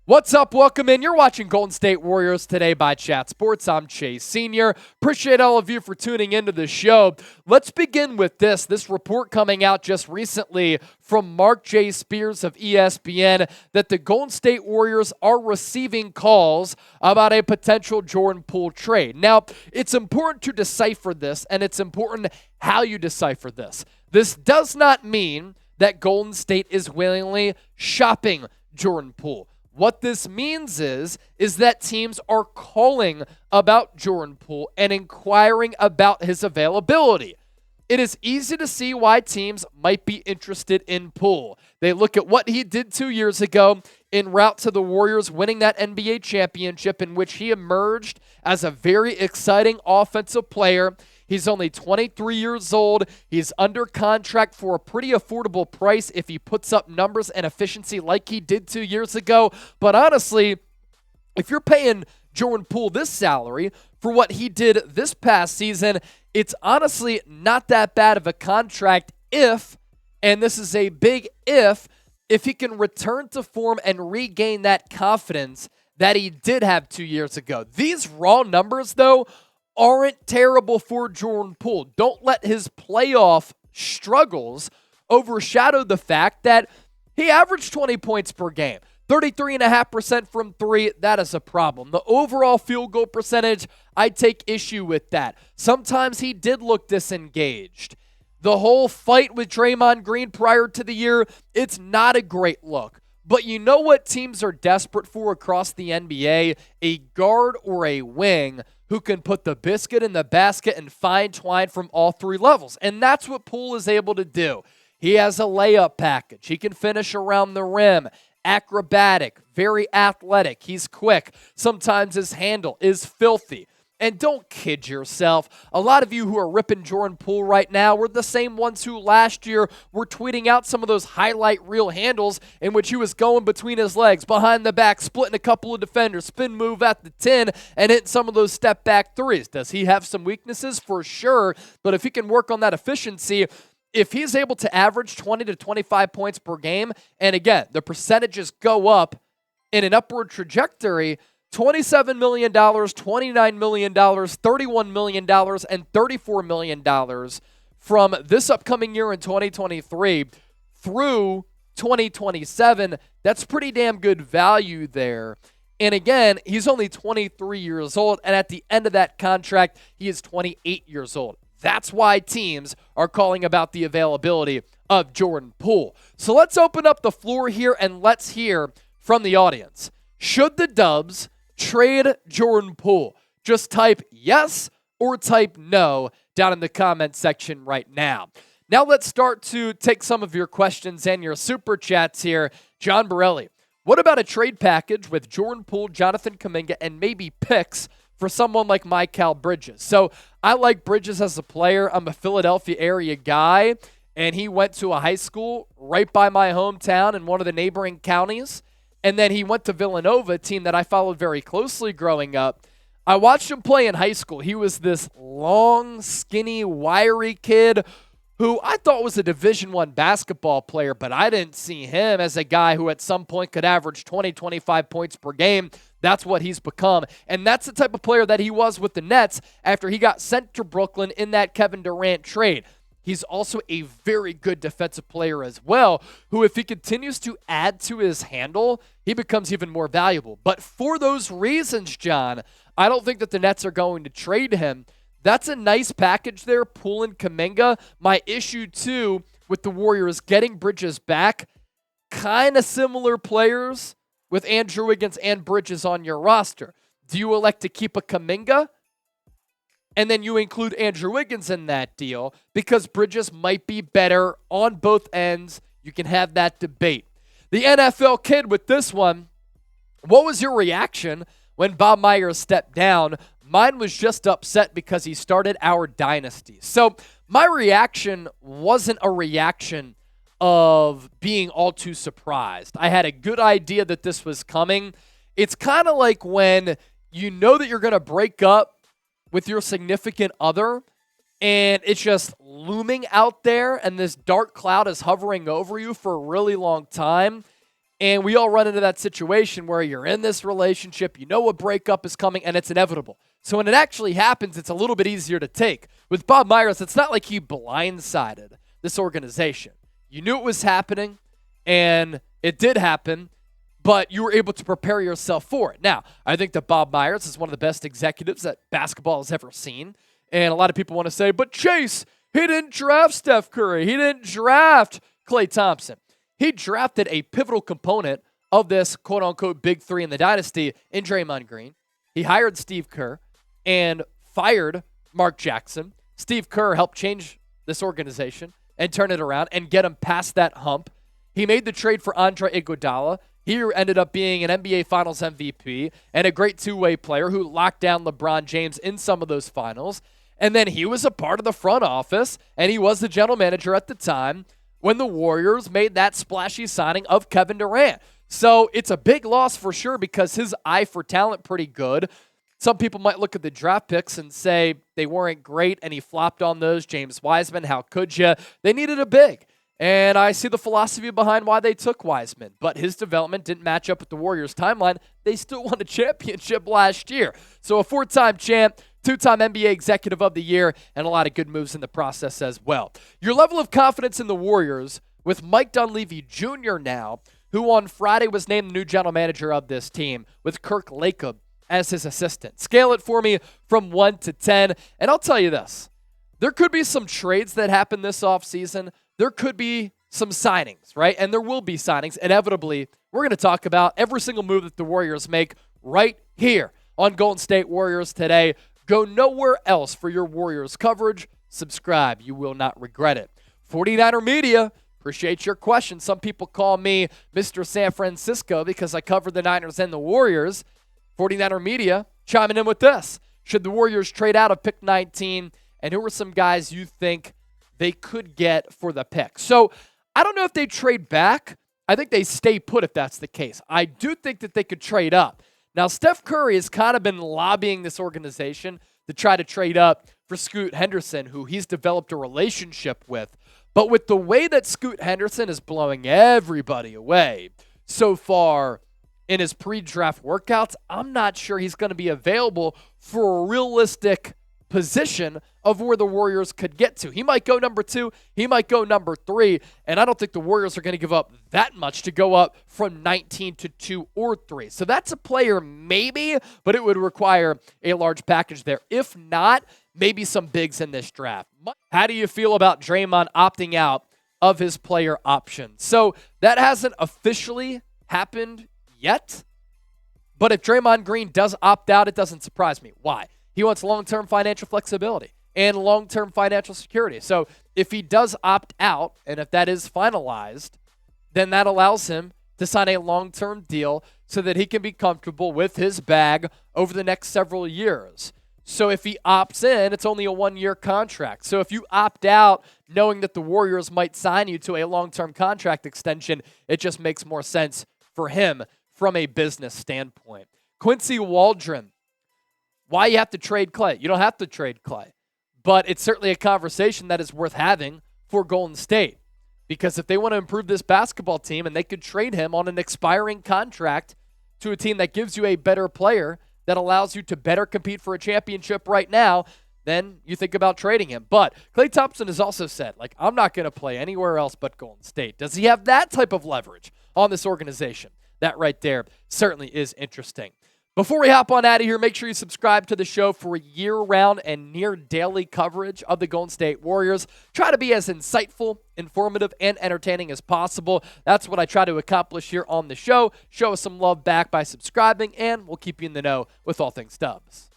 What's up? Welcome in. You're watching Golden State Warriors Today by Chat Sports. I'm Chase Sr. Appreciate all of you for tuning into the show. Let's begin with this report coming out just recently from Mark J. Spears of ESPN that the Golden State Warriors are receiving calls about a potential Jordan Poole trade. Now, it's important to decipher this, and it's important how you decipher this. This does not mean that Golden State is willingly shopping Jordan Poole. What this means is that teams are calling about Jordan Poole and inquiring about his availability. It is easy to see why teams might be interested in Poole. They look at what he did 2 years ago en route to the Warriors winning that NBA championship, in which he emerged as a very exciting offensive player. He's only 23 years old. He's under contract for a pretty affordable price if he puts up numbers and efficiency like he did 2 years ago. But honestly, if you're paying Jordan Poole this salary for what he did this past season, it's honestly not that bad of a contract if, and this is a big if he can return to form and regain that confidence that he did have 2 years ago. These raw numbers, though, aren't terrible for Jordan Poole. Don't let his playoff struggles overshadow the fact that he averaged 20 points per game. 33.5% from three, that is a problem. The overall field goal percentage, I take issue with that. Sometimes he did look disengaged. The whole fight with Draymond Green prior to the year, it's not a great look. But you know what teams are desperate for across the NBA? A guard or a wing who can put the biscuit in the basket and find twine from all three levels. And that's what Poole is able to do. He has a layup package. He can finish around the rim. Acrobatic, very athletic. He's quick. Sometimes his handle is filthy. And don't kid yourself. A lot of you who are ripping Jordan Poole right now were the same ones who last year were tweeting out some of those highlight reel handles in which he was going between his legs, behind the back, splitting a couple of defenders, spin move at the 10, and hitting some of those step back threes. Does he have some weaknesses? For sure. But if he can work on that efficiency, if he's able to average 20 to 25 points per game, and again, the percentages go up in an upward trajectory, $27 million, $29 million, $31 million, and $34 million from this upcoming year in 2023 through 2027. That's pretty damn good value there. And again, he's only 23 years old, and at the end of that contract, he is 28 years old. That's why teams are calling about the availability of Jordan Poole. So let's open up the floor here and let's hear from the audience. Should the Dubs trade Jordan Poole? Just type yes or type no down in the comment section right now. Now let's start to take some of your questions and your super chats here. John Borelli, what about a trade package with Jordan Poole, Jonathan Kuminga, and maybe picks for someone like Mikal Bridges? So I like Bridges as a player. I'm a Philadelphia area guy, and he went to a high school right by my hometown in one of the neighboring counties. And then he went to Villanova, a team that I followed very closely growing up. I watched him play in high school. He was this long, skinny, wiry kid who I thought was a Division I basketball player, but I didn't see him as a guy who at some point could average 20, 25 points per game. That's what he's become. And that's the type of player that he was with the Nets after he got sent to Brooklyn in that Kevin Durant trade. He's also a very good defensive player as well, who if he continues to add to his handle, he becomes even more valuable. But for those reasons, John, I don't think that the Nets are going to trade him. That's a nice package there, Poole and Kuminga. My issue, too, with the Warriors getting Bridges back, kind of similar players with Andrew Wiggins and Bridges on your roster. Do you elect to keep a Kuminga? And then you include Andrew Wiggins in that deal because Bridges might be better on both ends. You can have that debate. The NFL kid with this one, what was your reaction when Bob Myers stepped down? Mine was just upset because he started our dynasty. So my reaction wasn't a reaction of being all too surprised. I had a good idea that this was coming. It's kind of like when you know that you're going to break up with your significant other and it's just looming out there and this dark cloud is hovering over you for a really long time. And we all run into that situation where you're in this relationship, you know a breakup is coming, and it's inevitable. So when it actually happens, it's a little bit easier to take. With Bob Myers, it's not like he blindsided this organization. You knew it was happening, and it did happen, but you were able to prepare yourself for it. Now, I think that Bob Myers is one of the best executives that basketball has ever seen. And a lot of people want to say, but Chase, he didn't draft Steph Curry. He didn't draft Klay Thompson. He drafted a pivotal component of this quote-unquote big three in the dynasty in Draymond Green. He hired Steve Kerr and fired Mark Jackson. Steve Kerr helped change this organization and turn it around and get him past that hump. He made the trade for Andre Iguodala. He ended up being an NBA Finals MVP and a great two-way player who locked down LeBron James in some of those finals. And then he was a part of the front office, and he was the general manager at the time when the Warriors made that splashy signing of Kevin Durant. So it's a big loss for sure because his eye for talent pretty good. Some people might look at the draft picks and say they weren't great, and he flopped on those. James Wiseman, how could you? They needed a big. And I see the philosophy behind why they took Wiseman. But his development didn't match up with the Warriors' timeline. They still won a championship last year. So a four-time champ, two-time NBA Executive of the Year, and a lot of good moves in the process as well. Your level of confidence in the Warriors with Mike Dunleavy Jr. now, who on Friday was named the new general manager of this team, with Kirk Lacob as his assistant. Scale it for me from 1 to 10. And I'll tell you this. There could be some trades that happen this offseason. There could be some signings, right? And there will be signings. Inevitably, we're going to talk about every single move that the Warriors make right here on Golden State Warriors Today. Go nowhere else for your Warriors coverage. Subscribe. You will not regret it. 49er Media, appreciate your question. Some people call me Mr. San Francisco because I cover the Niners and the Warriors. 49er Media chiming in with this. Should the Warriors trade out of pick 19? And who are some guys you think they could get for the pick? So I don't know if they trade back. I think they stay put if that's the case. I do think that they could trade up. Now, Steph Curry has kind of been lobbying this organization to try to trade up for Scoot Henderson, who he's developed a relationship with. But with the way that Scoot Henderson is blowing everybody away so far in his pre-draft workouts, I'm not sure he's going to be available for a realistic position of where the Warriors could get to. He might go number 2, he might go number 3, and I don't think the Warriors are going to give up that much to go up from 19 to 2 or 3. So that's a player maybe, but it would require a large package there. If not, maybe some bigs in this draft. How do you feel about Draymond opting out of his player option? So that hasn't officially happened yet, but if Draymond Green does opt out, it doesn't surprise me. Why? He wants long-term financial flexibility and long-term financial security. So if he does opt out, and if that is finalized, then that allows him to sign a long-term deal so that he can be comfortable with his bag over the next several years. So if he opts in, it's only a 1-year contract. So if you opt out knowing that the Warriors might sign you to a long-term contract extension, it just makes more sense for him from a business standpoint. Quincy Waldron. Why you have to trade Klay? You don't have to trade Klay. But it's certainly a conversation that is worth having for Golden State. Because if they want to improve this basketball team and they could trade him on an expiring contract to a team that gives you a better player that allows you to better compete for a championship right now, then you think about trading him. But Klay Thompson has also said, I'm not going to play anywhere else but Golden State. Does he have that type of leverage on this organization? That right there certainly is interesting. Before we hop on out of here, make sure you subscribe to the show for year-round and near-daily coverage of the Golden State Warriors. Try to be as insightful, informative, and entertaining as possible. That's what I try to accomplish here on the show. Show us some love back by subscribing, and we'll keep you in the know with all things Dubs.